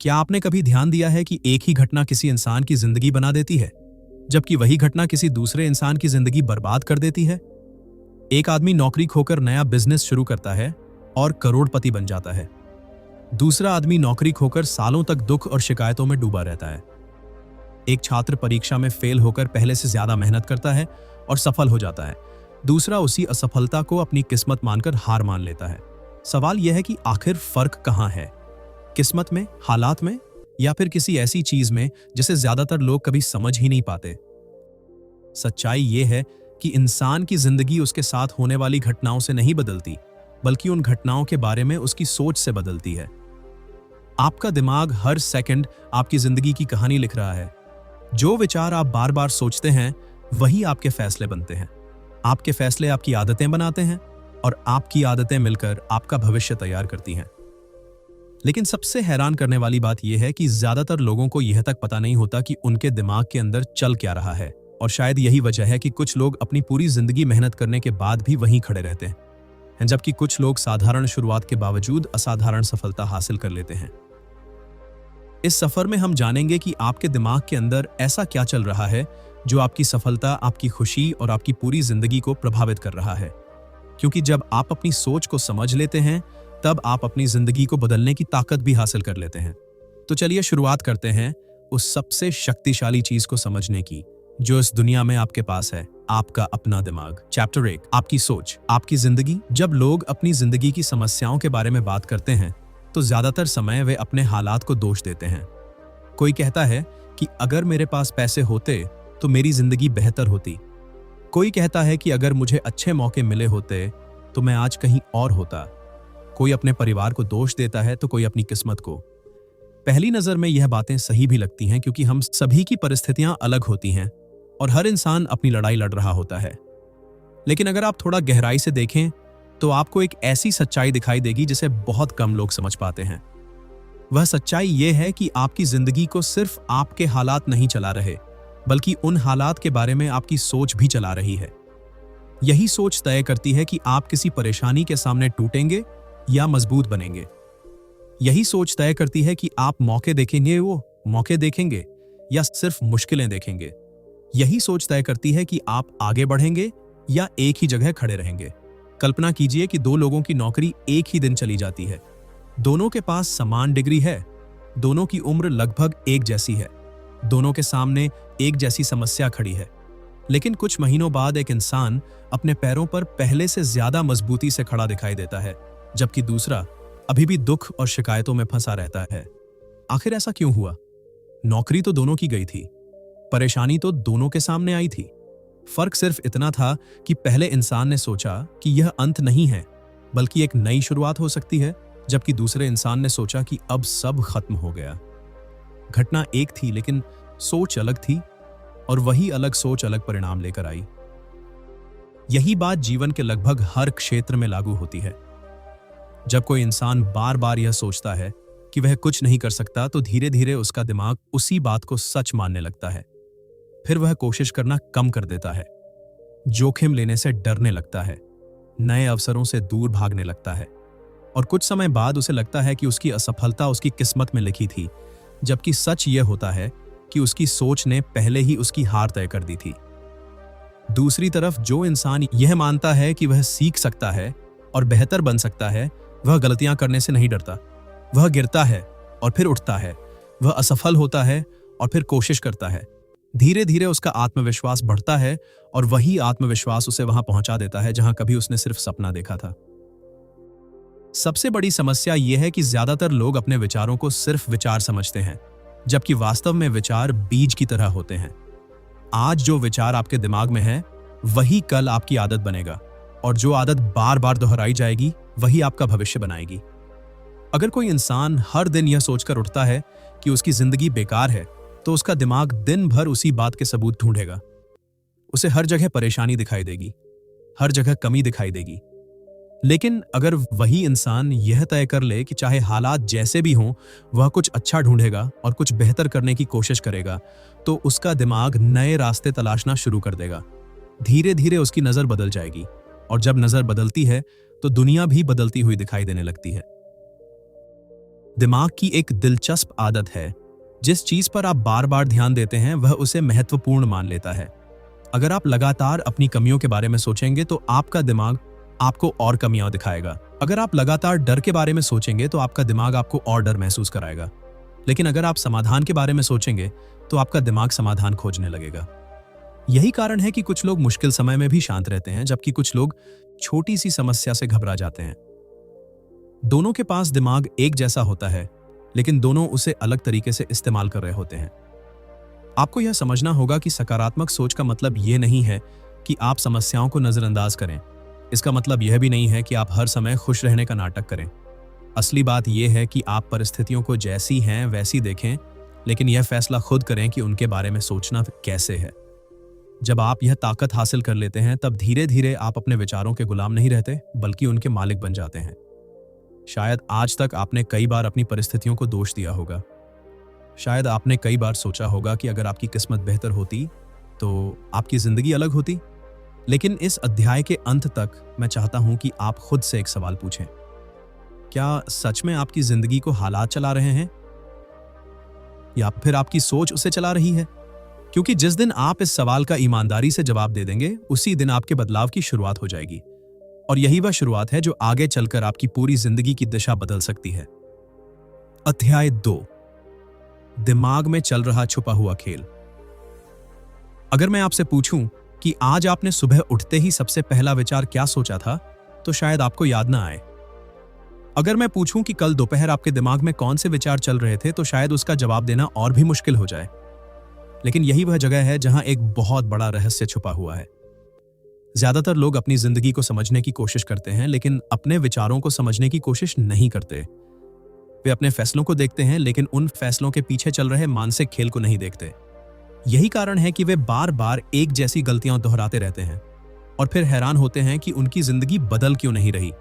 क्या आपने कभी ध्यान दिया है कि एक ही घटना किसी इंसान की जिंदगी बना देती है, जबकि वही घटना किसी दूसरे इंसान की जिंदगी बर्बाद कर देती है? एक आदमी नौकरी खोकर नया बिजनेस शुरू करता है और करोड़पति बन जाता है। दूसरा आदमी नौकरी खोकर सालों तक दुख और शिकायतों में डूबा रहता है। एक छात्र परीक्षा में फेल होकर पहले से ज्यादा मेहनत करता है और सफल हो जाता है। दूसरा उसी असफलता को अपनी किस्मत मानकर हार मान लेता है। सवाल यह है कि आखिर फर्क कहां है? किस्मत में, हालात में, या फिर किसी ऐसी चीज में जिसे ज्यादातर लोग कभी समझ ही नहीं पाते? सच्चाई यह है कि इंसान की जिंदगी उसके साथ होने वाली घटनाओं से नहीं बदलती, बल्कि उन घटनाओं के बारे में उसकी सोच से बदलती है। आपका दिमाग हर सेकंड आपकी जिंदगी की कहानी लिख रहा है। जो विचार आप बार बार सोचते हैं, वही आपके फैसले बनते हैं। आपके फैसले आपकी आदतें बनाते हैं और आपकी आदतें मिलकर आपका भविष्य तैयार करती हैं। लेकिन सबसे हैरान करने वाली बात यह है कि ज्यादातर लोगों को यह तक पता नहीं होता कि उनके दिमाग के अंदर चल क्या रहा है। और शायद यही वजह है कि कुछ लोग अपनी पूरी जिंदगी मेहनत करने के बाद भी वहीं खड़े रहते हैं, जबकि कुछ लोग साधारण शुरुआत के बावजूद असाधारण सफलता हासिल कर लेते हैं। इस सफर में हम जानेंगे कि आपके दिमाग के अंदर ऐसा क्या चल रहा है जो आपकी सफलता, आपकी खुशी और आपकी पूरी जिंदगी को प्रभावित कर रहा है। क्योंकि जब आप अपनी सोच को समझ लेते हैं, तब आप अपनी जिंदगी को बदलने की ताकत भी हासिल कर लेते हैं। तो चलिए शुरुआत करते हैं उस सबसे शक्तिशाली चीज को समझने की जो इस दुनिया में आपके पास है, आपका अपना दिमाग। चैप्टर 1, आपकी सोच, आपकी जिंदगी। जब लोग अपनी जिंदगी की समस्याओं के बारे में बात करते हैं, तो ज्यादातर समय वे अपने हालात को दोष देते हैं। कोई कहता है कि अगर मेरे पास पैसे होते तो मेरी जिंदगी बेहतर होती। कोई कहता है कि अगर मुझे अच्छे मौके मिले होते तो मैं आज कहीं और होता। कोई अपने परिवार को दोष देता है तो कोई अपनी किस्मत को। पहली नजर में यह बातें सही भी लगती हैं, क्योंकि हम सभी की परिस्थितियां अलग होती हैं और हर इंसान अपनी लड़ाई लड़ रहा होता है। लेकिन अगर आप थोड़ा गहराई से देखें तो आपको एक ऐसी सच्चाई दिखाई देगी जिसे बहुत कम लोग समझ पाते हैं। वह सच्चाई यह है कि आपकी जिंदगी को सिर्फ आपके हालात नहीं चला रहे, बल्कि उन हालात के बारे में आपकी सोच भी चला रही है। यही सोच तय करती है कि आप किसी परेशानी के सामने टूटेंगे या मजबूत बनेंगे। यही सोच तय करती है कि आप मौके देखेंगे या सिर्फ मुश्किलें देखेंगे। यही सोच तय करती है कि आप आगे बढ़ेंगे या एक ही जगह खड़े रहेंगे। कल्पना कीजिए कि दो लोगों की नौकरी एक ही दिन चली जाती है। दोनों के पास समान डिग्री है, दोनों की उम्र लगभग एक जैसी है, दोनों के सामने एक जैसी समस्या खड़ी है। लेकिन कुछ महीनों बाद एक इंसान अपने पैरों पर पहले से ज्यादा मजबूती से खड़ा दिखाई देता है, जबकि दूसरा अभी भी दुख और शिकायतों में फंसा रहता है। आखिर ऐसा क्यों हुआ? नौकरी तो दोनों की गई थी, परेशानी तो दोनों के सामने आई थी। फर्क सिर्फ इतना था कि पहले इंसान ने सोचा कि यह अंत नहीं है, बल्कि एक नई शुरुआत हो सकती है, जबकि दूसरे इंसान ने सोचा कि अब सब खत्म हो गया। घटना एक थी, लेकिन सोच अलग थी, और वही अलग सोच अलग परिणाम लेकर आई। यही बात जीवन के लगभग हर क्षेत्र में लागू होती है। जब कोई इंसान बार बार यह सोचता है कि वह कुछ नहीं कर सकता, तो धीरे धीरे उसका दिमाग उसी बात को सच मानने लगता है। फिर वह कोशिश करना कम कर देता है, जोखिम लेने से डरने लगता है, नए अवसरों से दूर भागने लगता है, और कुछ समय बाद उसे लगता है कि उसकी असफलता उसकी किस्मत में लिखी थी, जबकि सच यह होता है कि उसकी सोच ने पहले ही उसकी हार तय कर दी थी। दूसरी तरफ जो इंसान यह मानता है कि वह सीख सकता है और बेहतर बन सकता है, वह गलतियां करने से नहीं डरता। वह गिरता है और फिर उठता है, वह असफल होता है और फिर कोशिश करता है। धीरे धीरे उसका आत्मविश्वास बढ़ता है, और वही आत्मविश्वास उसे वहां पहुंचा देता है जहां कभी उसने सिर्फ सपना देखा था। सबसे बड़ी समस्या यह है कि ज्यादातर लोग अपने विचारों को सिर्फ विचार समझते हैं, जबकि वास्तव में विचार बीज की तरह होते हैं। आज जो विचार आपके दिमाग में है, वही कल आपकी आदत बनेगा, और जो आदत बार बार दोहराई जाएगी, वही आपका भविष्य बनाएगी। अगर कोई इंसान हर दिन यह सोचकर उठता है कि उसकी जिंदगी बेकार है, तो उसका दिमाग दिन भर उसी बात के सबूत ढूंढेगा। उसे हर जगह परेशानी दिखाई देगी, हर जगह कमी दिखाई देगी। लेकिन अगर वही इंसान यह तय कर ले कि चाहे हालात जैसे भी हों, वह कुछ अच्छा ढूंढेगा और कुछ बेहतर करने की कोशिश करेगा, तो उसका दिमाग नए रास्ते तलाशना शुरू कर देगा। धीरे धीरे उसकी नजर बदल जाएगी, और जब नजर बदलती है तो दुनिया भी बदलती हुई दिखाई देने लगती है। दिमाग की एक दिलचस्प आदत है, जिस चीज पर आप बार बार ध्यान देते हैं वह उसे महत्वपूर्ण मान लेता है। अगर आप लगातार अपनी कमियों के बारे में सोचेंगे तो आपका दिमाग आपको और कमियां दिखाएगा। अगर आप लगातार डर के बारे में सोचेंगे तो आपका दिमाग आपको और डर महसूस कराएगा। लेकिन अगर आप समाधान के बारे में सोचेंगे तो आपका दिमाग समाधान खोजने लगेगा। यही कारण है कि कुछ लोग मुश्किल समय में भी शांत रहते हैं, जबकि कुछ लोग छोटी सी समस्या से घबरा जाते हैं। दोनों के पास दिमाग एक जैसा होता है, लेकिन दोनों उसे अलग तरीके से इस्तेमाल कर रहे होते हैं। आपको यह समझना होगा कि सकारात्मक सोच का मतलब यह नहीं है कि आप समस्याओं को नजरअंदाज करें। इसका मतलब यह भी नहीं है कि आप हर समय खुश रहने का नाटक करें। असली बात यह है कि आप परिस्थितियों को जैसी हैं वैसी देखें, लेकिन यह फैसला खुद करें कि उनके बारे में सोचना कैसे है। जब आप यह ताकत हासिल कर लेते हैं, तब धीरे धीरे आप अपने विचारों के गुलाम नहीं रहते, बल्कि उनके मालिक बन जाते हैं। शायद आज तक आपने कई बार अपनी परिस्थितियों को दोष दिया होगा। शायद आपने कई बार सोचा होगा कि अगर आपकी किस्मत बेहतर होती तो आपकी जिंदगी अलग होती। लेकिन इस अध्याय के अंत तक मैं चाहता हूं कि आप खुद से एक सवाल पूछें। क्या सच में आपकी जिंदगी को हालात चला रहे हैं, या फिर आपकी सोच उसे चला रही है? क्योंकि जिस दिन आप इस सवाल का ईमानदारी से जवाब दे देंगे, उसी दिन आपके बदलाव की शुरुआत हो जाएगी। और यही वह शुरुआत है जो आगे चलकर आपकी पूरी जिंदगी की दिशा बदल सकती है। अध्याय 2, दिमाग में चल रहा छुपा हुआ खेल। अगर मैं आपसे पूछूं कि आज आपने सुबह उठते ही सबसे पहला विचार क्या सोचा था, तो शायद आपको याद ना आए। अगर मैं पूछूं कि कल दोपहर आपके दिमाग में कौन से विचार चल रहे थे, तो शायद उसका जवाब देना और भी मुश्किल हो जाए। लेकिन यही वह जगह है जहां एक बहुत बड़ा रहस्य छुपा हुआ है। ज्यादातर लोग अपनी जिंदगी को समझने की कोशिश करते हैं, लेकिन अपने विचारों को समझने की कोशिश नहीं करते। वे अपने फैसलों को देखते हैं, लेकिन उन फैसलों के पीछे चल रहे मानसिक खेल को नहीं देखते। यही कारण है कि वे बार बार एक जैसी गलतियां दोहराते रहते हैं और फिर हैरान होते हैं कि उनकी जिंदगी बदल क्यों नहीं रही।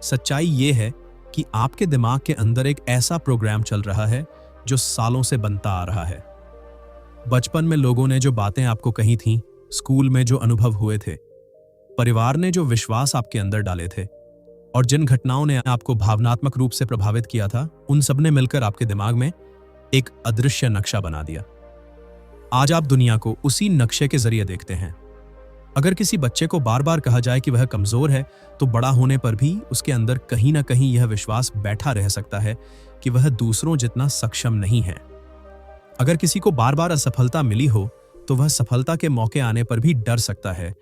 सच्चाई यह है कि आपके दिमाग के अंदर एक ऐसा प्रोग्राम चल रहा है जो सालों से बनता आ रहा है। बचपन में लोगों ने जो बातें आपको कही थीं, स्कूल में जो अनुभव हुए थे, परिवार ने जो विश्वास आपके अंदर डाले थे, और जिन घटनाओं ने आपको भावनात्मक रूप से प्रभावित किया था, उन सब ने मिलकर आपके दिमाग में एक अदृश्य नक्शा बना दिया। आज आप दुनिया को उसी नक्शे के जरिए देखते हैं। अगर किसी बच्चे को बार बार कहा जाए कि वह कमजोर है, तो बड़ा होने पर भी उसके अंदर कहीं ना कहीं यह विश्वास बैठा रह सकता है कि वह दूसरों जितना सक्षम नहीं है। अगर किसी को बार बार असफलता मिली हो, तो वह सफलता के मौके आने पर भी डर सकता है,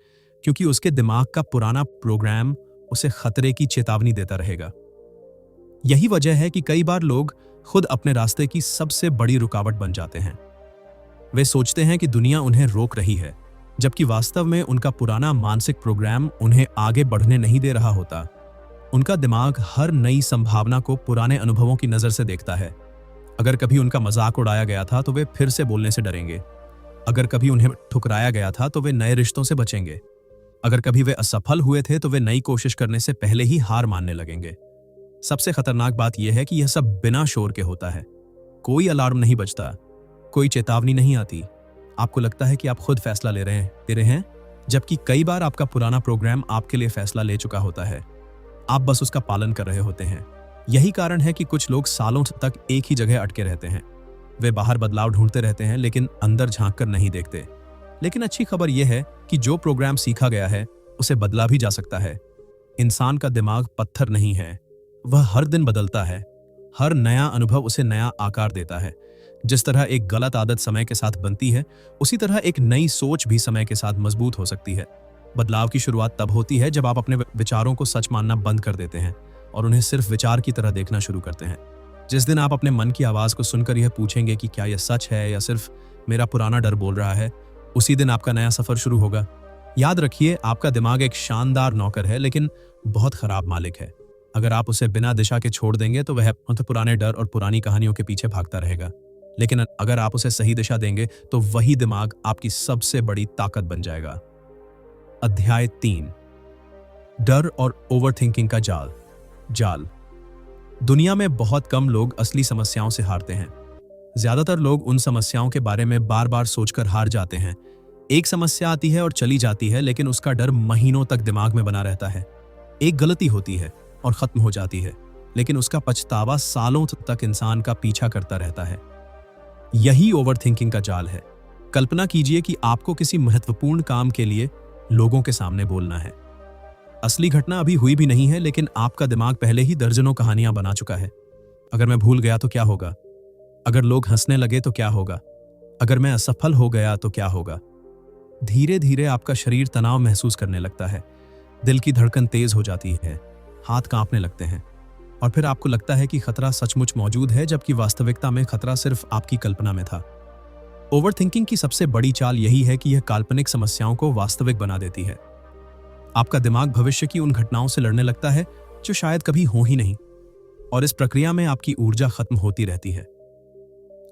क्योंकि उसके दिमाग का पुराना प्रोग्राम उसे खतरे की चेतावनी देता रहेगा। यही वजह है कि कई बार लोग खुद अपने रास्ते की सबसे बड़ी रुकावट बन जाते हैं। वे सोचते हैं कि दुनिया उन्हें रोक रही है, जबकि वास्तव में उनका पुराना मानसिक प्रोग्राम उन्हें आगे बढ़ने नहीं दे रहा होता। उनका दिमाग हर नई संभावना को पुराने अनुभवों की नजर से देखता है। अगर कभी उनका मजाक उड़ाया गया था, तो वे फिर से बोलने से डरेंगे। अगर कभी उन्हें ठुकराया गया था, तो वे नए रिश्तों से बचेंगे। अगर कभी वे असफल हुए थे, तो वे नई कोशिश करने से पहले ही हार मानने लगेंगे। सबसे खतरनाक बात यह है कि यह सब बिना शोर के होता है। कोई अलार्म नहीं बजता, कोई चेतावनी नहीं आती। आपको लगता है कि आप खुद फैसला ले रहे हैं, जबकि कई बार आपका पुराना प्रोग्राम आपके लिए फैसला ले चुका होता है। आप बस उसका पालन कर रहे होते हैं। यही कारण है कि कुछ लोग सालों तक एक ही जगह अटके रहते हैं। वे बाहर बदलाव ढूंढते रहते हैं, लेकिन अंदर झांक कर नहीं देखते। लेकिन अच्छी खबर यह है कि जो प्रोग्राम सीखा गया है, उसे बदला भी जा सकता है। इंसान का दिमाग पत्थर नहीं है, वह हर दिन बदलता है। हर नया अनुभव उसे नया आकार देता है। जिस तरह एक गलत आदत समय के साथ बनती है, उसी तरह एक नई सोच भी समय के साथ मजबूत हो सकती है। बदलाव की शुरुआत तब होती है जब आप अपने विचारों को सच मानना बंद कर देते हैं और उन्हें सिर्फ विचार की तरह देखना शुरू करते हैं। जिस दिन आप अपने मन की आवाज को सुनकर यह पूछेंगे कि क्या यह सच है या सिर्फ मेरा पुराना डर बोल रहा है, उसी दिन आपका नया सफर शुरू होगा। याद रखिए, आपका दिमाग एक शानदार नौकर है, लेकिन बहुत खराब मालिक है। अगर आप उसे बिना दिशा के छोड़ देंगे, तो वह पुराने डर और पुरानी कहानियों के पीछे भागता रहेगा। लेकिन अगर आप उसे सही दिशा देंगे, तो वही दिमाग आपकी सबसे बड़ी ताकत बन जाएगा। अध्याय 3, डर और ओवरथिंकिंग का जाल। दुनिया में बहुत कम लोग असली समस्याओं से हारते हैं। ज्यादातर लोग उन समस्याओं के बारे में बार बार सोचकर हार जाते हैं। एक समस्या आती है और चली जाती है, लेकिन उसका डर महीनों तक दिमाग में बना रहता है। एक गलती होती है और खत्म हो जाती है, लेकिन उसका पछतावा सालों तक इंसान का पीछा करता रहता है। यही ओवरथिंकिंग का जाल है। कल्पना कीजिए कि आपको किसी महत्वपूर्ण काम के लिए लोगों के सामने बोलना है। असली घटना अभी हुई भी नहीं है, लेकिन आपका दिमाग पहले ही दर्जनों कहानियां बना चुका है। अगर मैं भूल गया तो क्या होगा? अगर लोग हंसने लगे तो क्या होगा? अगर मैं असफल हो गया तो क्या होगा? धीरे धीरे आपका शरीर तनाव महसूस करने लगता है, दिल की धड़कन तेज हो जाती है, हाथ कांपने लगते हैं, और फिर आपको लगता है कि खतरा सचमुच मौजूद है, जबकि वास्तविकता में खतरा सिर्फ आपकी कल्पना में था। ओवरथिंकिंग की सबसे बड़ी चाल यही है कि यह काल्पनिक समस्याओं को वास्तविक बना देती है। आपका दिमाग भविष्य की उन घटनाओं से लड़ने लगता है जो शायद कभी हो ही नहीं, और इस प्रक्रिया में आपकी ऊर्जा खत्म होती रहती है।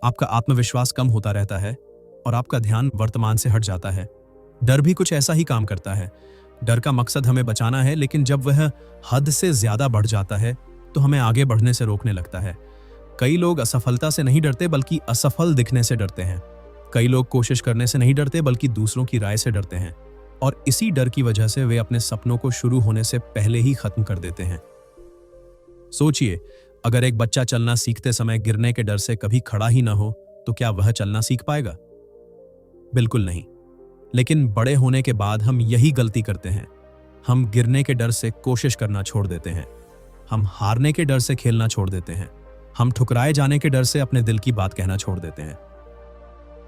आपका आत्मविश्वास कम होता रहता है और आपका ध्यान वर्तमान से हट जाता है। डर भी कुछ ऐसा ही काम करता है। डर का मकसद हमें बचाना है, लेकिन जब वह हद से ज्यादा बढ़ जाता है तो हमें आगे बढ़ने से रोकने लगता है। कई लोग असफलता से नहीं डरते बल्कि असफल दिखने से डरते हैं। कई लोग कोशिश करने से नहीं डरते बल्कि दूसरों की राय से डरते हैं, और इसी डर की वजह से वे अपने सपनों को शुरू होने से पहले ही खत्म कर देते हैं। सोचिए, अगर एक बच्चा चलना सीखते समय गिरने के डर से कभी खड़ा ही ना हो तो क्या वह चलना सीख पाएगा? बिल्कुल नहीं। लेकिन बड़े होने के बाद हम यही गलती करते हैं। हम गिरने के डर से कोशिश करना छोड़ देते हैं। हम हारने के डर से खेलना छोड़ देते हैं। हम ठुकराए जाने के डर से अपने दिल की बात कहना छोड़ देते हैं।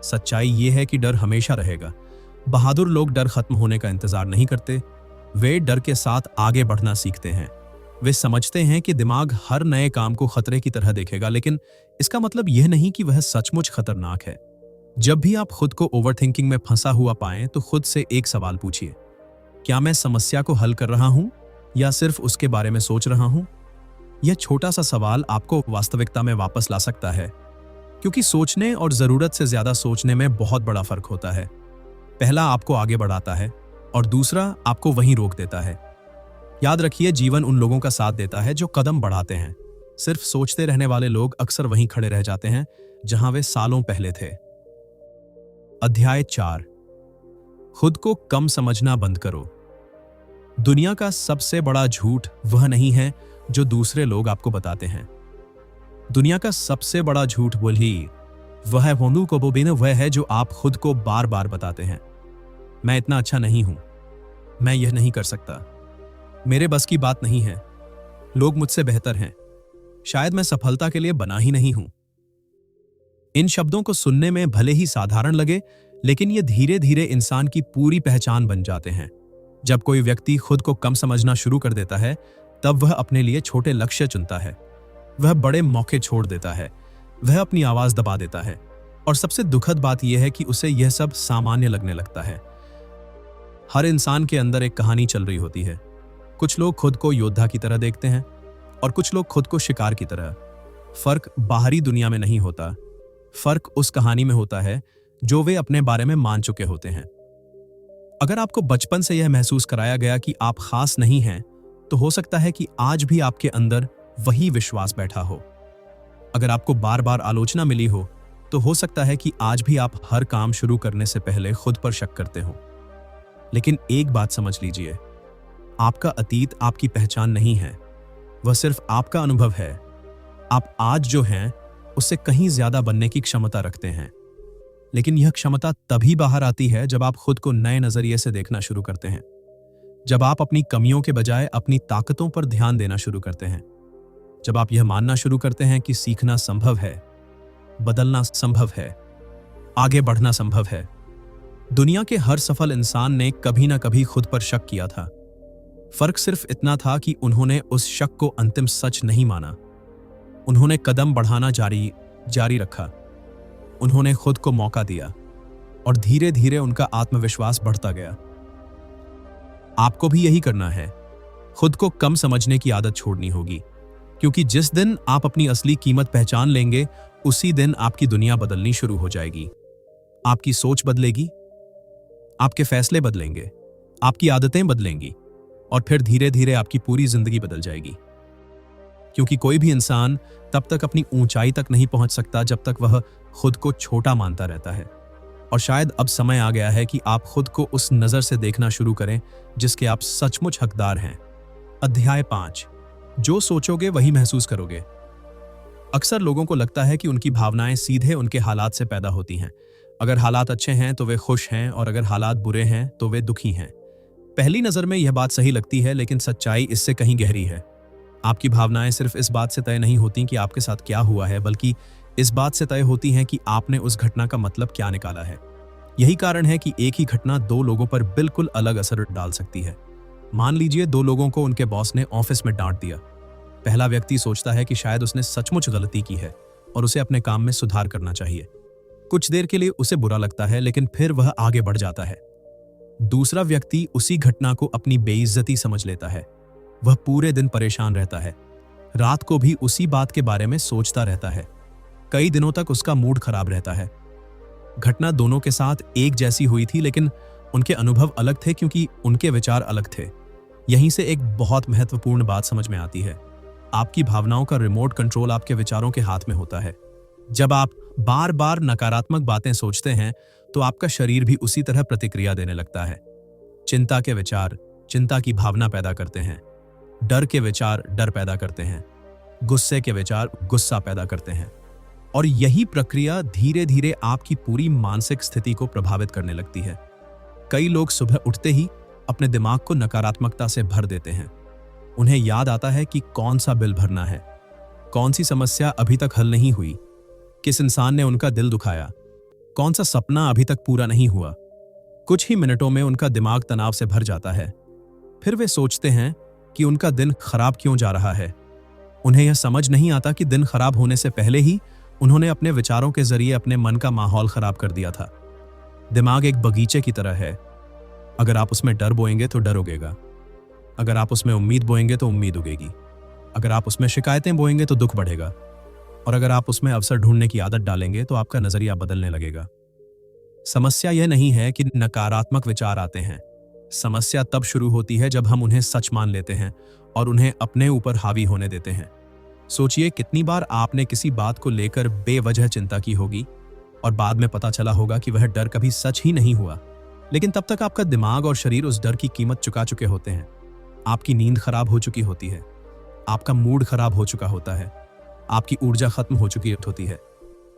सच्चाई यह है कि डर हमेशा रहेगा। बहादुर लोग डर खत्म होने का इंतजार नहीं करते, वे डर के साथ आगे बढ़ना सीखते हैं। वे समझते हैं कि दिमाग हर नए काम को खतरे की तरह देखेगा, लेकिन इसका मतलब यह नहीं कि वह सचमुच खतरनाक है। जब भी आप खुद को ओवरथिंकिंग में फंसा हुआ पाएं तो खुद से एक सवाल पूछिए, क्या मैं समस्या को हल कर रहा हूं या सिर्फ उसके बारे में सोच रहा हूं? यह छोटा सा सवाल आपको वास्तविकता में वापस ला सकता है, क्योंकि सोचने और जरूरत से ज्यादा सोचने में बहुत बड़ा फर्क होता है। पहला आपको आगे बढ़ाता है और दूसरा आपको वहीं रोक देता है। याद रखिए, जीवन उन लोगों का साथ देता है जो कदम बढ़ाते हैं। सिर्फ सोचते रहने वाले लोग अक्सर वहीं खड़े रह जाते हैं जहां वे सालों पहले थे। अध्याय 4, खुद को कम समझना बंद करो। दुनिया का सबसे बड़ा झूठ वह नहीं है जो दूसरे लोग आपको बताते हैं। दुनिया का सबसे बड़ा झूठ वह है जो आप खुद को बार बार बताते हैं। मैं इतना अच्छा नहीं हूं, मैं यह नहीं कर सकता, मेरे बस की बात नहीं है, लोग मुझसे बेहतर हैं, शायद मैं सफलता के लिए बना ही नहीं हूं। इन शब्दों को सुनने में भले ही साधारण लगे, लेकिन ये धीरे धीरे इंसान की पूरी पहचान बन जाते हैं। जब कोई व्यक्ति खुद को कम समझना शुरू कर देता है, तब वह अपने लिए छोटे लक्ष्य चुनता है, वह बड़े मौके छोड़ देता है, वह अपनी आवाज दबा देता है, और सबसे दुखद बात यह है कि उसे यह सब सामान्य लगने लगता है। हर इंसान के अंदर एक कहानी चल रही होती है। कुछ लोग खुद को योद्धा की तरह देखते हैं और कुछ लोग खुद को शिकार की तरह। फर्क बाहरी दुनिया में नहीं होता, फर्क उस कहानी में होता है जो वे अपने बारे में मान चुके होते हैं। अगर आपको बचपन से यह महसूस कराया गया कि आप खास नहीं हैं, तो हो सकता है कि आज भी आपके अंदर वही विश्वास बैठा हो। अगर आपको बार बार आलोचना मिली हो, तो हो सकता है कि आज भी आप हर काम शुरू करने से पहले खुद पर शक करते हो। लेकिन एक बात समझ लीजिए, आपका अतीत आपकी पहचान नहीं है, वह सिर्फ आपका अनुभव है। आप आज जो हैं, उससे कहीं ज्यादा बनने की क्षमता रखते हैं। लेकिन यह क्षमता तभी बाहर आती है जब आप खुद को नए नजरिए से देखना शुरू करते हैं, जब आप अपनी कमियों के बजाय अपनी ताकतों पर ध्यान देना शुरू करते हैं, जब आप यह मानना शुरू करते हैं कि सीखना संभव है, बदलना संभव है, आगे बढ़ना संभव है। दुनिया के हर सफल इंसान ने कभी ना कभी खुद पर शक किया था। फर्क सिर्फ इतना था कि उन्होंने उस शक को अंतिम सच नहीं माना। उन्होंने कदम बढ़ाना जारी रखा, उन्होंने खुद को मौका दिया, और धीरे धीरे उनका आत्मविश्वास बढ़ता गया। आपको भी यही करना है। खुद को कम समझने की आदत छोड़नी होगी, क्योंकि जिस दिन आप अपनी असली कीमत पहचान लेंगे, उसी दिन आपकी दुनिया बदलनी शुरू हो जाएगी। आपकी सोच बदलेगी, आपके फैसले बदलेंगे, आपकी आदतें बदलेंगी, और फिर धीरे धीरे आपकी पूरी जिंदगी बदल जाएगी। क्योंकि कोई भी इंसान तब तक अपनी ऊंचाई तक नहीं पहुंच सकता जब तक वह खुद को छोटा मानता रहता है। और शायद अब समय आ गया है कि आप खुद को उस नजर से देखना शुरू करें जिसके आप सचमुच हकदार हैं। अध्याय 5, जो सोचोगे वही महसूस करोगे। अक्सर लोगों को लगता है कि उनकी भावनाएं सीधे उनके हालात से पैदा होती हैं। अगर हालात अच्छे हैं तो वे खुश हैं और अगर हालात बुरे हैं तो वे दुखी हैं। पहली नजर में यह बात सही लगती है, लेकिन सच्चाई इससे कहीं गहरी है। आपकी भावनाएं सिर्फ इस बात से तय नहीं होती कि आपके साथ क्या हुआ है, बल्कि इस बात से तय होती हैं कि आपने उस घटना का मतलब क्या निकाला है। यही कारण है कि एक ही घटना दो लोगों पर बिल्कुल अलग असर डाल सकती है। मान लीजिए दो लोगों को उनके बॉस ने ऑफिस में डांट दिया। पहला व्यक्ति सोचता है कि शायद उसने सचमुच गलती की है और उसे अपने काम में सुधार करना चाहिए। कुछ देर के लिए उसे बुरा लगता है, लेकिन फिर वह आगे बढ़ जाता है। दूसरा व्यक्ति उसी घटना को अपनी बेइज्जती समझ लेता है। वह पूरे दिन परेशान रहता है, रात को भी उसी बात के बारे में सोचता रहता है। कई दिनों तक उसका मूड खराब रहता है। घटना दोनों के साथ एक जैसी हुई थी, लेकिन उनके अनुभव अलग थे क्योंकि उनके विचार अलग थे। यहीं से एक बहुत महत्वपूर्ण बात समझ में आती है। आपकी भावनाओं का रिमोट कंट्रोल आपके विचारों के हाथ में होता है। जब आप बार बार नकारात्मक बातें सोचते हैं तो आपका शरीर भी उसी तरह प्रतिक्रिया देने लगता है। चिंता के विचार चिंता की भावना पैदा करते हैं, डर के विचार डर पैदा करते हैं, गुस्से के विचार गुस्सा पैदा करते हैं, और यही प्रक्रिया धीरे धीरे आपकी पूरी मानसिक स्थिति को प्रभावित करने लगती है। कई लोग सुबह उठते ही अपने दिमाग को नकारात्मकता से भर देते हैं। उन्हें याद आता है कि कौन सा बिल भरना है, कौन सी समस्या अभी तक हल नहीं हुई, किस इंसान ने उनका दिल दुखाया, कौन सा सपना अभी तक पूरा नहीं हुआ। कुछ ही मिनटों में उनका दिमाग तनाव से भर जाता है। फिर वे सोचते हैं कि उनका दिन खराब क्यों जा रहा है। उन्हें यह समझ नहीं आता कि दिन खराब होने से पहले ही उन्होंने अपने विचारों के जरिए अपने मन का माहौल खराब कर दिया था। दिमाग एक बगीचे की तरह है। अगर आप उसमें डर बोएंगे तो डर उगेगा, अगर आप उसमें उम्मीद बोएंगे तो उम्मीद उगेगी, अगर आप उसमें शिकायतें बोएंगे तो दुख बढ़ेगा, और अगर आप उसमें अवसर ढूंढने की आदत डालेंगे तो आपका नजरिया बदलने लगेगा। समस्या यह नहीं है कि नकारात्मक विचार आते हैं। समस्या तब शुरू होती है जब हम उन्हें सच मान लेते हैं और उन्हें अपने ऊपर हावी होने देते हैं। सोचिए कितनी बार आपने किसी बात को लेकर बेवजह चिंता की होगी और बाद में पता चला होगा कि वह डर कभी सच ही नहीं हुआ, लेकिन तब तक आपका दिमाग और शरीर उस डर की कीमत चुका चुके होते हैं। आपकी नींद खराब हो चुकी होती है, आपका मूड खराब हो चुका होता है, आपकी ऊर्जा खत्म हो चुकी होती है,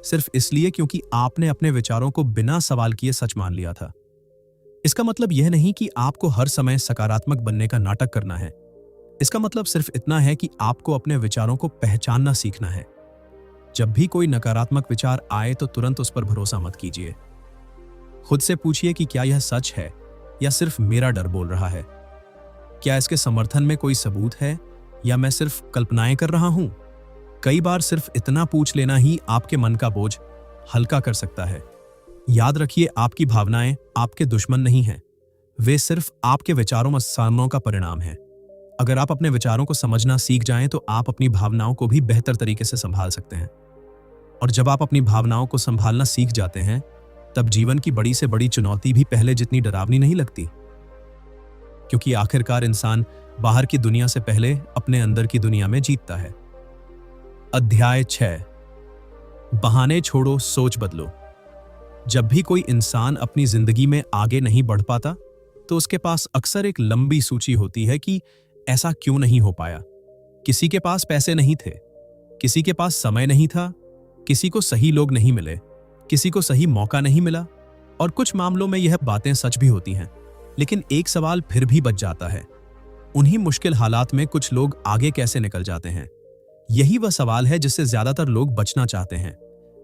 सिर्फ इसलिए क्योंकि आपने अपने विचारों को बिना सवाल किए सच मान लिया था। इसका मतलब यह नहीं कि आपको हर समय सकारात्मक बनने का नाटक करना है। इसका मतलब सिर्फ इतना है कि आपको अपने विचारों को पहचानना सीखना है। जब भी कोई नकारात्मक विचार आए तो तुरंत उस पर भरोसा मत कीजिए। खुद से पूछिए कि क्या यह सच है या सिर्फ मेरा डर बोल रहा है। क्या इसके समर्थन में कोई सबूत है या मैं सिर्फ कल्पनाएं कर रहा हूं। कई बार सिर्फ इतना पूछ लेना ही आपके मन का बोझ हल्का कर सकता है। याद रखिए, आपकी भावनाएं आपके दुश्मन नहीं हैं, वे सिर्फ आपके विचारों और सामनों का परिणाम है। अगर आप अपने विचारों को समझना सीख जाएं तो आप अपनी भावनाओं को भी बेहतर तरीके से संभाल सकते हैं। और जब आप अपनी भावनाओं को संभालना सीख जाते हैं तब जीवन की बड़ी से बड़ी चुनौती भी पहले जितनी डरावनी नहीं लगती, क्योंकि आखिरकार इंसान बाहर की दुनिया से पहले अपने अंदर की दुनिया में जीतता है। अध्याय 6, बहाने छोड़ो, सोच बदलो। जब भी कोई इंसान अपनी जिंदगी में आगे नहीं बढ़ पाता तो उसके पास अक्सर एक लंबी सूची होती है कि ऐसा क्यों नहीं हो पाया। किसी के पास पैसे नहीं थे, किसी के पास समय नहीं था, किसी को सही लोग नहीं मिले, किसी को सही मौका नहीं मिला, और कुछ मामलों में यह बातें सच भी होती हैं। लेकिन एक सवाल फिर भी बच जाता है, उन्हीं मुश्किल हालात में कुछ लोग आगे कैसे निकल जाते हैं। यही वह सवाल है जिससे ज्यादातर लोग बचना चाहते हैं,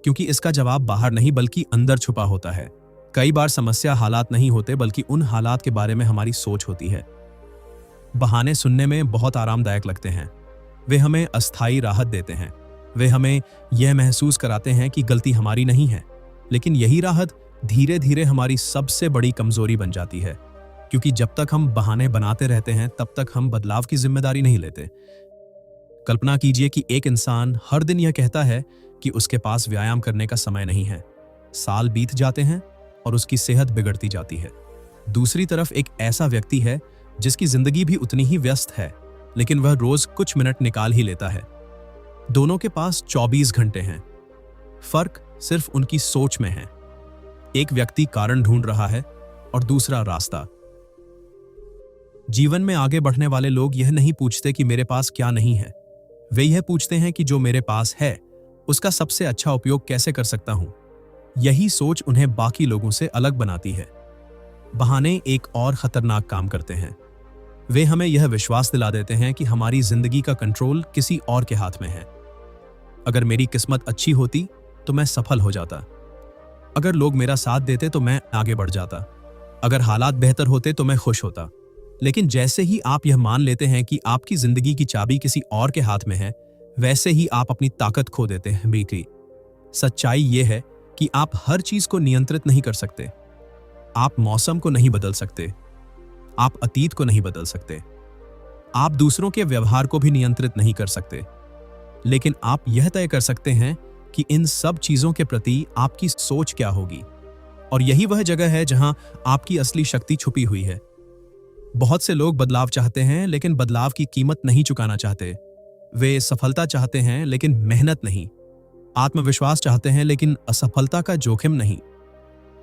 क्योंकि इसका जवाब बाहर नहीं बल्कि अंदर छुपा होता है। कई बार समस्या हालात नहीं होते बल्कि उन हालात के बारे में हमारी सोच होती है। बहाने सुनने में बहुत आरामदायक लगते हैं, वे हमें अस्थायी राहत देते हैं, वे हमें यह महसूस कराते हैं कि गलती हमारी नहीं है। लेकिन यही राहत धीरे धीरे हमारी सबसे बड़ी कमजोरी बन जाती है, क्योंकि जब तक हम बहाने बनाते रहते हैं तब तक हम बदलाव की जिम्मेदारी नहीं लेते। कल्पना कीजिए कि एक इंसान हर दिन यह कहता है कि उसके पास व्यायाम करने का समय नहीं है। साल बीत जाते हैं और उसकी सेहत बिगड़ती जाती है। दूसरी तरफ एक ऐसा व्यक्ति है जिसकी जिंदगी भी उतनी ही व्यस्त है, लेकिन वह रोज कुछ मिनट निकाल ही लेता है। दोनों के पास 24 घंटे हैं, फर्क सिर्फ उनकी सोच में है। एक व्यक्ति कारण ढूंढ रहा है और दूसरा रास्ता। जीवन में आगे बढ़ने वाले लोग यह नहीं पूछते कि मेरे पास क्या नहीं है, वे यह पूछते हैं कि जो मेरे पास है उसका सबसे अच्छा उपयोग कैसे कर सकता हूं। यही सोच उन्हें बाकी लोगों से अलग बनाती है। बहाने एक और खतरनाक काम करते हैं। वे हमें यह विश्वास दिला देते हैं कि हमारी जिंदगी का कंट्रोल किसी और के हाथ में है। अगर मेरी किस्मत अच्छी होती तो मैं सफल हो जाता, अगर लोग मेरा साथ देते तो मैं आगे बढ़ जाता, अगर हालात बेहतर होते तो मैं खुश होता। लेकिन जैसे ही आप यह मान लेते हैं कि आपकी जिंदगी की चाबी किसी और के हाथ में है, वैसे ही आप अपनी ताकत खो देते हैं। बेटी, सच्चाई यह है कि आप हर चीज को नियंत्रित नहीं कर सकते। आप मौसम को नहीं बदल सकते, आप अतीत को नहीं बदल सकते, आप दूसरों के व्यवहार को भी नियंत्रित नहीं कर सकते। लेकिन आप यह तय कर सकते हैं कि इन सब चीजों के प्रति आपकी सोच क्या होगी। और यही वह जगह है जहां आपकी असली शक्ति छुपी हुई है। बहुत से लोग बदलाव चाहते हैं लेकिन बदलाव की कीमत नहीं चुकाना चाहते। वे सफलता चाहते हैं लेकिन मेहनत नहीं, आत्मविश्वास चाहते हैं लेकिन असफलता का जोखिम नहीं,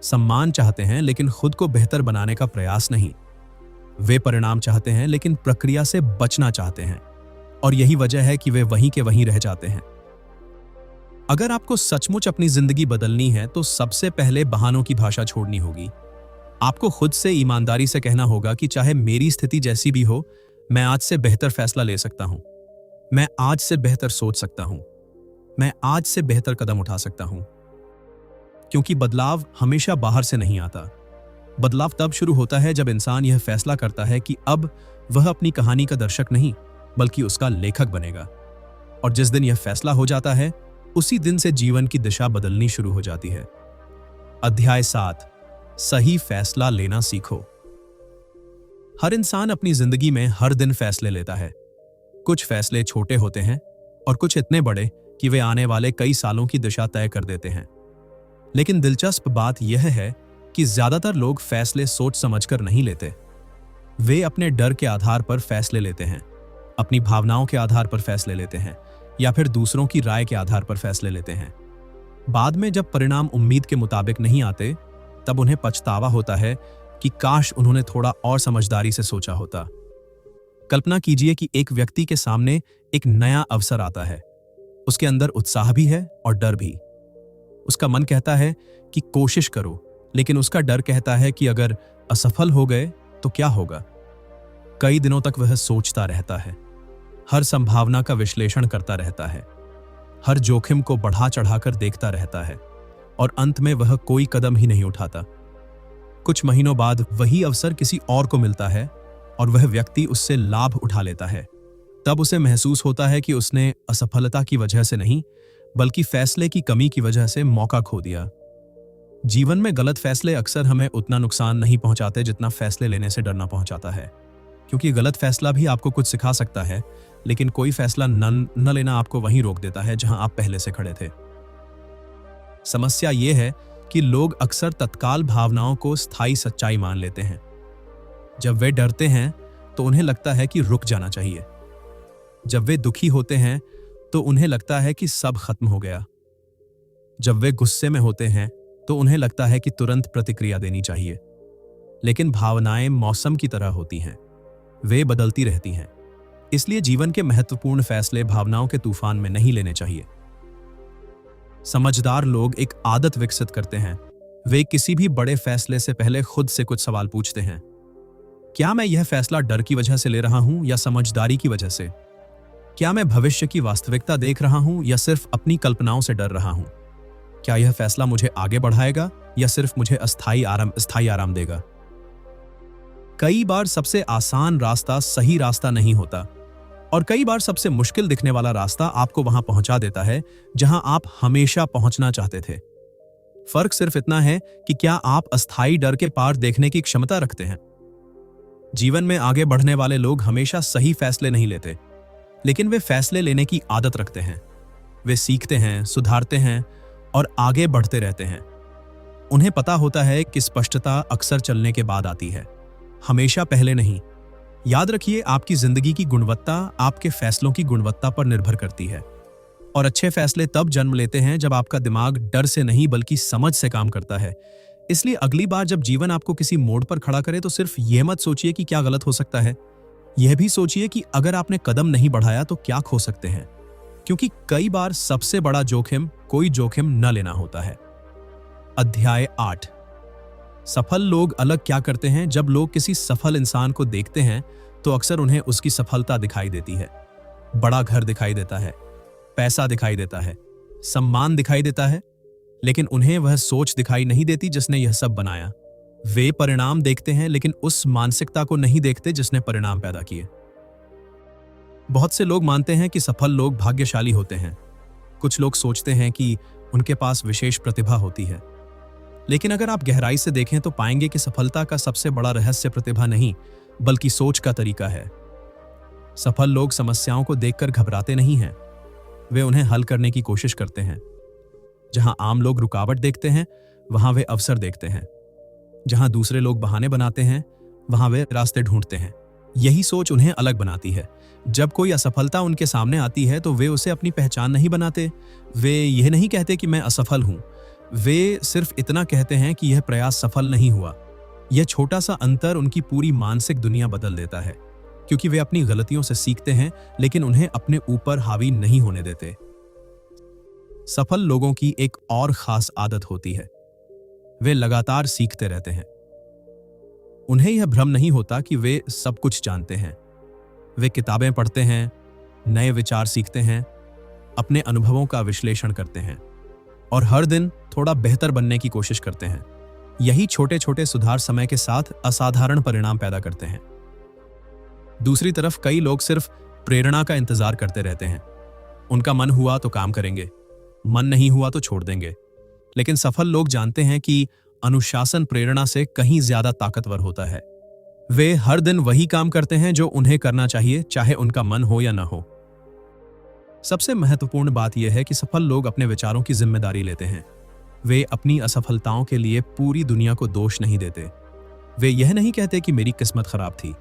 सम्मान चाहते हैं लेकिन खुद को बेहतर बनाने का प्रयास नहीं। वे परिणाम चाहते हैं लेकिन प्रक्रिया से बचना चाहते हैं। और यही वजह है कि वे वहीं के वहीं रह जाते हैं। अगर आपको सचमुच अपनी जिंदगी बदलनी है तो सबसे पहले बहानों की भाषा छोड़नी होगी। आपको खुद से ईमानदारी से कहना होगा कि चाहे मेरी स्थिति जैसी भी हो, मैं आज से बेहतर फैसला ले सकता हूं, मैं आज से बेहतर सोच सकता हूं, मैं आज से बेहतर कदम उठा सकता हूं। क्योंकि बदलाव हमेशा बाहर से नहीं आता। बदलाव तब शुरू होता है जब इंसान यह फैसला करता है कि अब वह अपनी कहानी का दर्शक नहीं बल्कि उसका लेखक बनेगा। और जिस दिन यह फैसला हो जाता है, उसी दिन से जीवन की दिशा बदलनी शुरू हो जाती है। अध्याय 7, सही फैसला लेना सीखो। हर इंसान अपनी जिंदगी में हर दिन फैसले लेता है। कुछ फैसले छोटे होते हैं और कुछ इतने बड़े कि वे आने वाले कई सालों की दिशा तय कर देते हैं। लेकिन दिलचस्प बात यह है कि ज्यादातर लोग फैसले सोच समझकर नहीं लेते। वे अपने डर के आधार पर फैसले लेते हैं, अपनी भावनाओं के आधार पर फैसले लेते हैं, या फिर दूसरों की राय के आधार पर फैसले लेते हैं। बाद में जब परिणाम उम्मीद के मुताबिक नहीं आते, तब उन्हें पछतावा होता है कि काश उन्होंने थोड़ा और समझदारी से सोचा होता। कल्पना कीजिए कि एक व्यक्ति के सामने एक नया अवसर आता है। उसके अंदर उत्साह भी है और डर भी। उसका मन कहता है कि कोशिश करो, लेकिन उसका डर कहता है कि अगर असफल हो गए तो क्या होगा। कई दिनों तक वह सोचता रहता है, हर संभावना का विश्लेषण करता रहता है, हर जोखिम को बढ़ा चढ़ाकर देखता रहता है, और अंत में वह कोई कदम ही नहीं उठाता। कुछ महीनों बाद वही अवसर किसी और को मिलता है और वह व्यक्ति उससे लाभ उठा लेता है। तब उसे महसूस होता है कि उसने असफलता की वजह से नहीं बल्कि फैसले की कमी की वजह से मौका खो दिया। जीवन में गलत फैसले अक्सर हमें उतना नुकसान नहीं पहुंचाते जितना फैसले लेने से डरना पहुंचाता है। क्योंकि गलत फैसला भी आपको कुछ सिखा सकता है, लेकिन कोई फैसला न लेना आपको वहीं रोक देता है जहां आप पहले से खड़े थे। समस्या यह है कि लोग अक्सर तत्काल भावनाओं को स्थायी सच्चाई मान लेते हैं। जब वे डरते हैं तो उन्हें लगता है कि रुक जाना चाहिए। जब वे दुखी होते हैं तो उन्हें लगता है कि सब खत्म हो गया। जब वे गुस्से में होते हैं तो उन्हें लगता है कि तुरंत प्रतिक्रिया देनी चाहिए। लेकिन भावनाएं मौसम की तरह होती हैं, वे बदलती रहती हैं। इसलिए जीवन के महत्वपूर्ण फैसले भावनाओं के तूफान में नहीं लेने चाहिए। समझदार लोग एक आदत विकसित करते हैं। वे किसी भी बड़े फैसले से पहले खुद से कुछ सवाल पूछते हैं। क्या मैं यह फैसला डर की वजह से ले रहा हूं या समझदारी की वजह से? क्या मैं भविष्य की वास्तविकता देख रहा हूं या सिर्फ अपनी कल्पनाओं से डर रहा हूं? क्या यह फैसला मुझे आगे बढ़ाएगा या सिर्फ मुझे स्थायी आराम देगा? कई बार सबसे आसान रास्ता सही रास्ता नहीं होता, और कई बार सबसे मुश्किल दिखने वाला रास्ता आपको वहां पहुंचा देता है जहां आप हमेशा पहुंचना चाहते थे। फर्क सिर्फ इतना है कि क्या आप अस्थायी डर के पार देखने की क्षमता रखते हैं। जीवन में आगे बढ़ने वाले लोग हमेशा सही फैसले नहीं लेते, लेकिन वे फैसले लेने की आदत रखते हैं। वे सीखते हैं, सुधारते हैं और आगे बढ़ते रहते हैं। उन्हें पता होता है कि स्पष्टता अक्सर चलने के बाद आती है, हमेशा पहले नहीं। याद रखिए, आपकी जिंदगी की गुणवत्ता आपके फैसलों की गुणवत्ता पर निर्भर करती है। और अच्छे फैसले तब जन्म लेते हैं जब आपका दिमाग डर से नहीं बल्कि समझ से काम करता है। इसलिए अगली बार जब जीवन आपको किसी मोड़ पर खड़ा करे तो सिर्फ यह मत सोचिए कि क्या गलत हो सकता है, यह भी सोचिए कि अगर आपने कदम नहीं बढ़ाया तो क्या खो सकते हैं। क्योंकि कई बार सबसे बड़ा जोखिम कोई जोखिम न लेना होता है। अध्याय 8। सफल लोग अलग क्या करते हैं। जब लोग किसी सफल इंसान को देखते हैं तो अक्सर उन्हें उसकी सफलता दिखाई देती है। बड़ा घर दिखाई देता है, पैसा दिखाई देता है, सम्मान दिखाई देता है, लेकिन उन्हें वह सोच दिखाई नहीं देती जिसने यह सब बनाया। वे परिणाम देखते हैं लेकिन उस मानसिकता को नहीं देखते जिसने परिणाम पैदा किए। बहुत से लोग मानते हैं कि सफल लोग भाग्यशाली होते हैं। कुछ लोग सोचते हैं कि उनके पास विशेष प्रतिभा होती है, लेकिन अगर आप गहराई से देखें तो पाएंगे कि सफलता का सबसे बड़ा रहस्य प्रतिभा नहीं बल्कि सोच का तरीका है। सफल लोग समस्याओं को देखकर घबराते नहीं हैं, वे उन्हें हल करने की कोशिश करते हैं। जहां आम लोग रुकावट देखते हैं वहां वे अवसर देखते हैं। जहां दूसरे लोग बहाने बनाते हैं वहां वे रास्ते ढूंढते हैं। यही सोच उन्हें अलग बनाती है। जब कोई असफलता उनके सामने आती है तो वे उसे अपनी पहचान नहीं बनाते। वे यह नहीं कहते कि मैं असफल हूं, वे सिर्फ इतना कहते हैं कि यह प्रयास सफल नहीं हुआ। यह छोटा सा अंतर उनकी पूरी मानसिक दुनिया बदल देता है, क्योंकि वे अपनी गलतियों से सीखते हैं लेकिन उन्हें अपने ऊपर हावी नहीं होने देते। सफल लोगों की एक और खास आदत होती है, वे लगातार सीखते रहते हैं। उन्हें यह भ्रम नहीं होता कि वे सब कुछ जानते हैं। वे किताबें पढ़ते हैं, नए विचार सीखते हैं, अपने अनुभवों का विश्लेषण करते हैं और हर दिन थोड़ा बेहतर बनने की कोशिश करते हैं। यही छोटे छोटे सुधार समय के साथ असाधारण परिणाम पैदा करते हैं। दूसरी तरफ कई लोग सिर्फ प्रेरणा का इंतजार करते रहते हैं। उनका मन हुआ तो काम करेंगे, मन नहीं हुआ तो छोड़ देंगे। लेकिन सफल लोग जानते हैं कि अनुशासन प्रेरणा से कहीं ज्यादा ताकतवर होता है। वे हर दिन वही काम करते हैं जो उन्हें करना चाहिए, चाहे उनका मन हो या न हो। सबसे महत्वपूर्ण बात यह है कि सफल लोग अपने विचारों की जिम्मेदारी लेते हैं। वे अपनी असफलताओं के लिए पूरी दुनिया को दोष नहीं देते। वे यह नहीं कहते कि मेरी किस्मत खराब थी।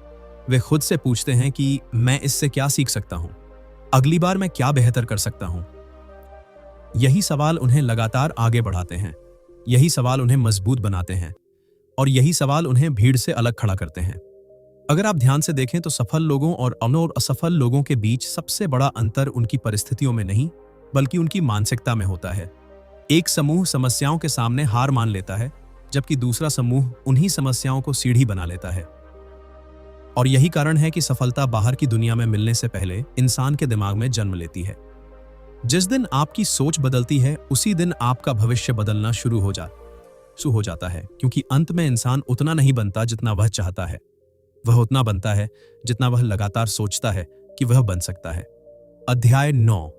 वे खुद से पूछते हैं कि मैं इससे क्या सीख सकता हूं, अगली बार मैं क्या बेहतर कर सकता हूं। यही सवाल उन्हें लगातार आगे बढ़ाते हैं, यही सवाल उन्हें मजबूत बनाते हैं और यही सवाल उन्हें भीड़ से अलग खड़ा करते हैं। अगर आप ध्यान से देखें तो सफल लोगों और असफल लोगों के बीच सबसे बड़ा अंतर उनकी परिस्थितियों में नहीं बल्कि उनकी मानसिकता में होता है। एक समूह समस्याओं के सामने हार मान लेता है, जबकि दूसरा समूह उन्हीं समस्याओं को सीढ़ी बना लेता है। और यही कारण है कि सफलता बाहर की दुनिया में मिलने से पहले इंसान के दिमाग में जन्म लेती है। जिस दिन आपकी सोच बदलती है उसी दिन आपका भविष्य बदलना शुरू हो जाता है, क्योंकि अंत में इंसान उतना नहीं बनता जितना वह चाहता है, वह उतना बनता है जितना वह लगातार सोचता है कि वह बन सकता है। अध्याय 9।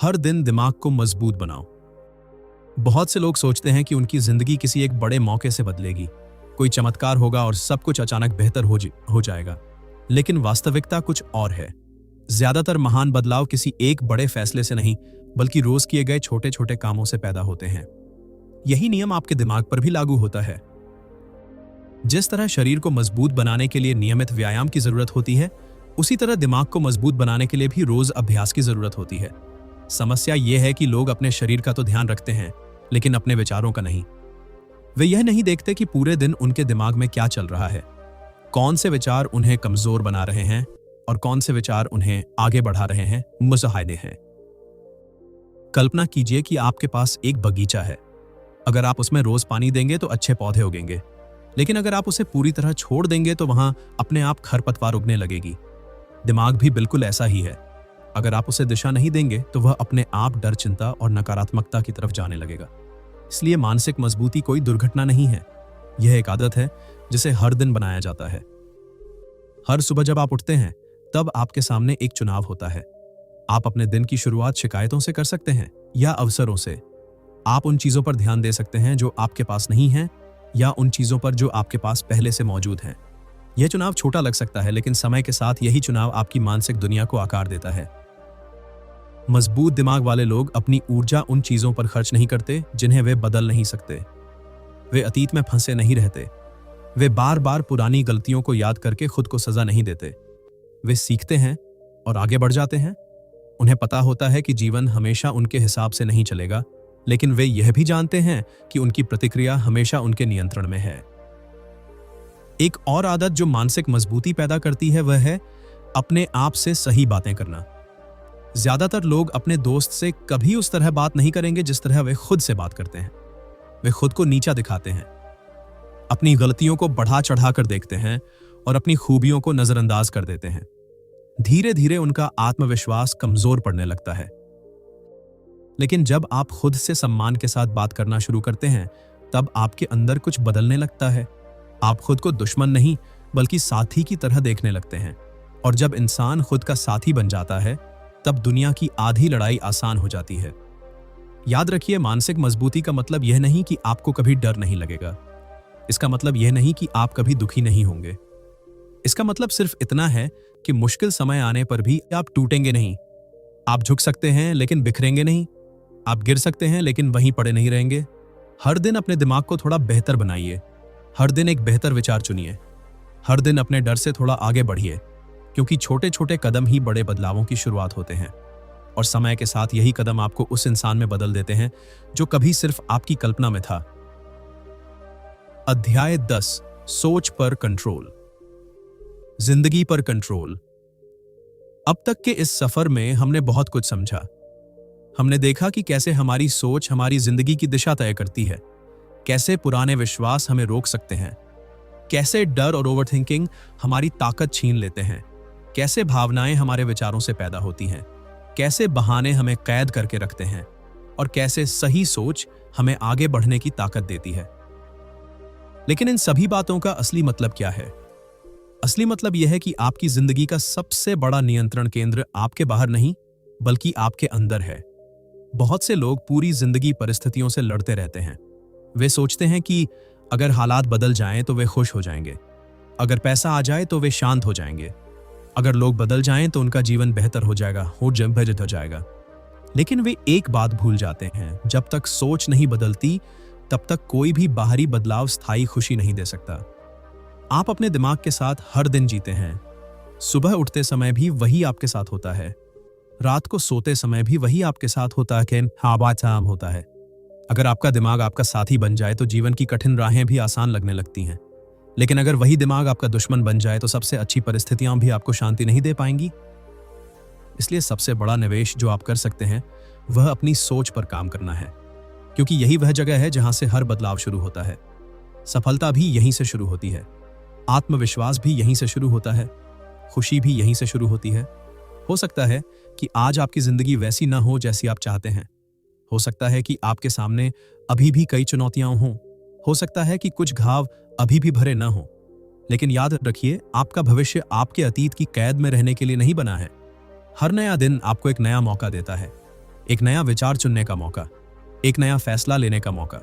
हर दिन दिमाग को मजबूत बनाओ। बहुत से लोग सोचते हैं कि उनकी जिंदगी किसी एक बड़े मौके से बदलेगी, कोई चमत्कार होगा और सब कुछ अचानक बेहतर हो जाएगा। लेकिन वास्तविकता कुछ और है। ज्यादातर महान बदलाव किसी एक बड़े फैसले से नहीं बल्कि रोज किए गए छोटे छोटे कामों से पैदा होते हैं। यही नियम आपके दिमाग पर भी लागू होता है। जिस तरह शरीर को मजबूत बनाने के लिए नियमित व्यायाम की जरूरत होती है, उसी तरह दिमाग को मजबूत बनाने के लिए भी रोज अभ्यास की जरूरत होती है। समस्या यह है कि लोग अपने शरीर का तो ध्यान रखते हैं लेकिन अपने विचारों का नहीं। वे यह नहीं देखते कि पूरे दिन उनके दिमाग में क्या चल रहा है, कौन से विचार उन्हें कमजोर बना रहे हैं और कौन से विचार उन्हें आगे बढ़ा रहे हैं। मुजाहिदे हैं। कल्पना कीजिए कि आपके पास एक बगीचा है। अगर आप उसमें रोज पानी देंगे तो अच्छे पौधे उगेंगे, लेकिन अगर आप उसे पूरी तरह छोड़ देंगे तो वहां अपने आप खरपतवार उगने लगेगी। दिमाग भी बिल्कुल ऐसा ही है। अगर आप उसे दिशा नहीं देंगे तो वह अपने आप डर, चिंता और नकारात्मकता की तरफ जाने लगेगा। इसलिए मानसिक मजबूती कोई दुर्घटना नहीं है, यह एक आदत है जिसे हर दिन बनाया जाता है। हर सुबह जब आप उठते हैं तब आपके सामने एक चुनाव होता है। आप अपने दिन की शुरुआत शिकायतों से कर सकते हैं या अवसरों से। आप उन चीजों पर ध्यान दे सकते हैं जो आपके पास नहीं हैं या उन चीजों पर जो आपके पास पहले से मौजूद हैं। यह चुनाव छोटा लग सकता है, लेकिन समय के साथ यही चुनाव आपकी मानसिक दुनिया को आकार देता है। मजबूत दिमाग वाले लोग अपनी ऊर्जा उन चीजों पर खर्च नहीं करते जिन्हें वे बदल नहीं सकते। वे अतीत में फंसे नहीं रहते। वे बार बार पुरानी गलतियों को याद करके खुद को सजा नहीं देते। वे सीखते हैं और आगे बढ़ जाते हैं। उन्हें पता होता है कि जीवन हमेशा उनके हिसाब से नहीं चलेगा, लेकिन वे यह भी जानते हैं कि उनकी प्रतिक्रिया हमेशा उनके नियंत्रण में है। एक और आदत जो मानसिक मजबूती पैदा करती है वह है अपने आप से सही बातें करना। ज्यादातर लोग अपने दोस्त से कभी उस तरह बात नहीं करेंगे जिस तरह वे खुद से बात करते हैं। वे खुद को नीचा दिखाते हैं, अपनी गलतियों को बढ़ा चढ़ाकर देखते हैं और अपनी खूबियों को नजरअंदाज कर देते हैं। धीरे धीरे उनका आत्मविश्वास कमजोर पड़ने लगता है। लेकिन जब आप खुद से सम्मान के साथ बात करना शुरू करते हैं, तब आपके अंदर कुछ बदलने लगता है। आप खुद को दुश्मन नहीं बल्कि साथी की तरह देखने लगते हैं। और जब इंसान खुद का साथी बन जाता है, तब दुनिया की आधी लड़ाई आसान हो जाती है। याद रखिए, मानसिक मजबूती का मतलब यह नहीं कि आपको कभी डर नहीं लगेगा। इसका मतलब यह नहीं कि आप कभी दुखी नहीं होंगे। इसका मतलब सिर्फ इतना है कि मुश्किल समय आने पर भी आप टूटेंगे नहीं। आप झुक सकते हैं लेकिन बिखरेंगे नहीं। आप गिर सकते हैं लेकिन वहीं पड़े नहीं रहेंगे। हर दिन अपने दिमाग को थोड़ा बेहतर बनाइए। हर दिन एक बेहतर विचार चुनिए। हर दिन अपने डर से थोड़ा आगे बढ़िए, क्योंकि छोटे छोटे कदम ही बड़े बदलावों की शुरुआत होते हैं। और समय के साथ यही कदम आपको उस इंसान में बदल देते हैं जो कभी सिर्फ आपकी कल्पना में था। अध्याय 10, सोच पर कंट्रोल। जिंदगी पर कंट्रोल। अब तक के इस सफर में हमने बहुत कुछ समझा। हमने देखा कि कैसे हमारी सोच हमारी जिंदगी की दिशा तय करती है, कैसे पुराने विश्वास हमें रोक सकते हैं, कैसे डर और ओवरथिंकिंग हमारी ताकत छीन लेते हैं, कैसे भावनाएं हमारे विचारों से पैदा होती हैं, कैसे बहाने हमें कैद करके रखते हैं और कैसे सही सोच हमें आगे बढ़ने की ताकत देती है। लेकिन इन सभी बातों का असली मतलब क्या है? असली मतलब यह है कि आपकी जिंदगी का सबसे बड़ा नियंत्रण केंद्र आपके बाहर नहीं बल्कि आपके अंदर है। बहुत से लोग पूरी जिंदगी परिस्थितियों से लड़ते रहते हैं। वे सोचते हैं कि अगर हालात बदल जाएं तो वे खुश हो जाएंगे, अगर पैसा आ जाए तो वे शांत हो जाएंगे, अगर लोग बदल जाएं तो उनका जीवन बेहतर हो जाएगा, हो जाएगा। लेकिन वे एक बात भूल जाते हैं, जब तक सोच नहीं बदलती तब तक कोई भी बाहरी बदलाव स्थायी खुशी नहीं दे सकता। आप अपने दिमाग के साथ हर दिन जीते हैं। सुबह उठते समय भी वही आपके साथ होता है, रात को सोते समय भी वही आपके साथ होता है। अगर आपका दिमाग आपका साथी बन जाए तो जीवन की कठिन राहें भी आसान लगने लगती हैं। लेकिन अगर वही दिमाग आपका दुश्मन बन जाए तो सबसे अच्छी परिस्थितियां भी आपको शांति नहीं दे पाएंगी। इसलिए सबसे बड़ा निवेश जो आप कर सकते हैं वह अपनी सोच पर काम करना है, क्योंकि यही वह जगह है जहां से हर बदलाव शुरू होता है। सफलता भी यहीं से शुरू होती है, आत्मविश्वास भी यहीं से शुरू होता है, खुशी भी यहीं से शुरू होती है। हो सकता है कि आज आपकी जिंदगी वैसी ना हो जैसी आप चाहते हैं। हो सकता है कि आपके सामने अभी भी कई चुनौतियां हों। हो सकता है कि कुछ घाव अभी भी भरे ना हो। लेकिन याद रखिए, आपका भविष्य आपके अतीत की कैद में रहने के लिए नहीं बना है। हर नया दिन आपको एक नया मौका देता है, एक नया विचार चुनने का मौका, एक नया फैसला लेने का मौका,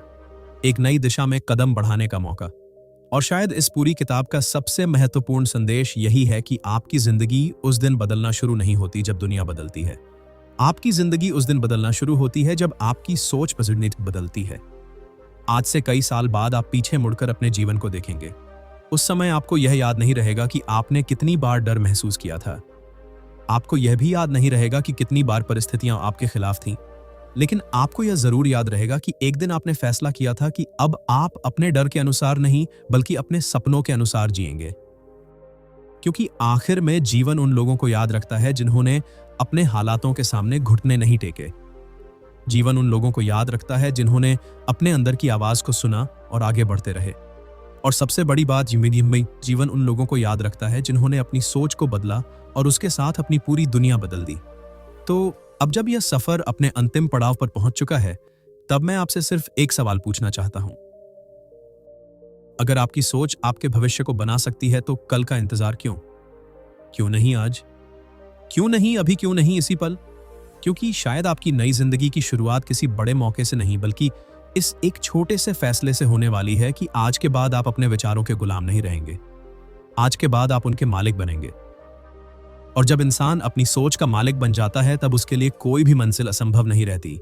एक नई दिशा में कदम बढ़ाने का मौका। और शायद इस पूरी किताब का सबसे महत्वपूर्ण संदेश यही है कि आपकी जिंदगी उस दिन बदलना शुरू नहीं होती जब दुनिया बदलती है। आपकी जिंदगी उस दिन बदलना शुरू होती है जब आपकी सोच बदलती है। आज से कई साल बाद आप पीछे मुड़कर अपने जीवन को देखेंगे। उस समय आपको यह याद नहीं रहेगा कि आपने कितनी बार डर महसूस किया था। आपको यह भी याद नहीं रहेगा कि कितनी बार परिस्थितियां आपके खिलाफ थीं। लेकिन आपको यह जरूर याद रहेगा कि एक दिन आपने फैसला किया था कि अब आप अपने डर के अनुसार नहीं बल्कि अपने सपनों के अनुसार जिएंगे। क्योंकि आखिर में जीवन उन लोगों को याद रखता है जिन्होंने अपने हालातों के सामने घुटने नहीं टेके। जीवन उन लोगों को याद रखता है जिन्होंने अपने अंदर की आवाज को सुना और आगे बढ़ते रहे। और सबसे बड़ी बात, जीवन उन लोगों को याद रखता है जिन्होंने अपनी सोच को बदला और उसके साथ अपनी पूरी दुनिया बदल दी। तो अब जब यह सफर अपने अंतिम पड़ाव पर पहुंच चुका है, तब मैं आपसे सिर्फ एक सवाल पूछना चाहता हूं। अगर आपकी सोच आपके भविष्य को बना सकती है तो कल का इंतजार क्यों? क्यों नहीं आज? क्यों नहीं अभी? क्यों नहीं इसी पल? क्योंकि शायद आपकी नई जिंदगी की शुरुआत किसी बड़े मौके से नहीं बल्कि इस एक छोटे से फैसले से होने वाली है कि आज के बाद आप अपने विचारों के गुलाम नहीं रहेंगे। आज के बाद आप उनके मालिक बनेंगे। और जब इंसान अपनी सोच का मालिक बन जाता है, तब उसके लिए कोई भी मंजिल असंभव नहीं रहती।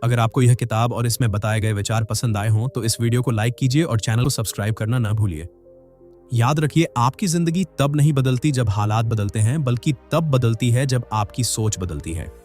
अगर आपको यह किताब और इसमें बताए गए विचार पसंद आए हों तो इस वीडियो को लाइक कीजिए और चैनल को सब्सक्राइब करना ना भूलिए। याद रखिए, आपकी जिंदगी तब नहीं बदलती जब हालात बदलते हैं, बल्कि तब बदलती है जब आपकी सोच बदलती है।